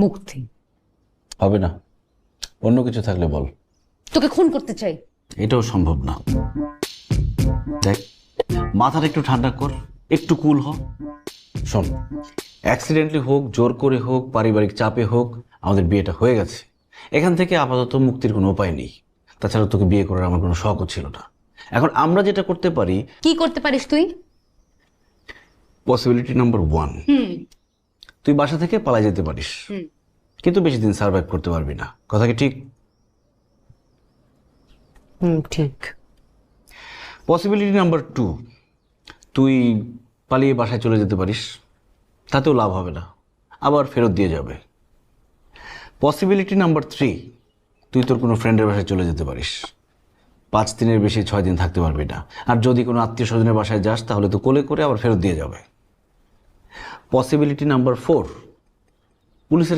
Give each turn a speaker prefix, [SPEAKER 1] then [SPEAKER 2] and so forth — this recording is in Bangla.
[SPEAKER 1] মুক্তি।
[SPEAKER 2] হবে না, অন্য কিছু থাকলে বল।
[SPEAKER 1] তোকে খুন করতে চাই।
[SPEAKER 2] এটাও সম্ভব না। দেখ, মাথাটা একটু ঠান্ডা কর, একটু কুল হ। শোন, অ্যাক্সিডেন্টলি হোক, জোর করে হোক, পারিবারিক চাপে হোক, আমাদের বিয়েটা হয়ে গেছে। এখান থেকে আপাতত মুক্তির কোনো উপায় নেই। তাছাড়া তোকে বিয়ে করার আমার কোনো শখও ছিল না। এখন আমরা যেটা করতে পারি,
[SPEAKER 1] কি করতে পারিস তুই?
[SPEAKER 2] পসিবিলিটি নাম্বার 1, তুই বাসা থেকে পালাই যেতে পারিস, কিন্তু বেশি দিন সার্ভাইভ করতে পারবি না। কথা কি ঠিক?
[SPEAKER 1] ঠিক।
[SPEAKER 2] পসিবিলিটি নাম্বার 2, তুই পালিয়ে বাসায় চলে যেতে পারিস, তাতেও লাভ হবে না, আবার ফেরত দিয়ে যাবে। পসিবিলিটি নাম্বার 3, তুই তোর কোনো ফ্রেন্ডের বাসায় চলে যেতে পারিস, 5 দিনের বেশি 6 দিন থাকতে পারবি না। আর যদি কোনো আত্মীয় স্বজনের বাসায় যাস, তাহলে তো কোলে করে আবার ফেরত দিয়ে যাবে। পসিবিলিটি নাম্বার 4, পুলিশের